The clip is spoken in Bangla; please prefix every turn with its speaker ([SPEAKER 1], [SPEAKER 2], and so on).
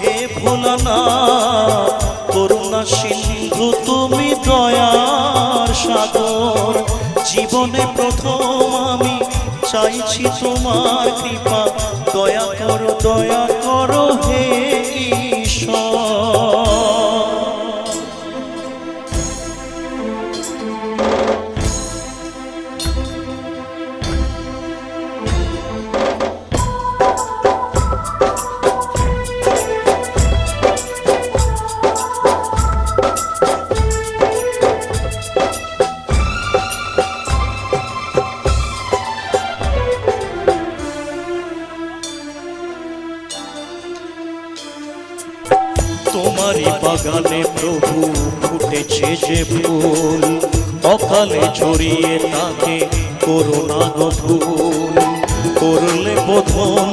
[SPEAKER 1] হে ভোলানা করুণা সিন্ধু তুমি দয়ার সাগর, জীবনে প্রথম আমি চাইছি তোমার কৃপা, দয়া করো হে ঈশ্বর। তোমারই বাগানে প্রভু ফুটেছে যে ফুল, অকালে ছড়িয়ে তাকে করুণা গো ভুল, করলে বোধন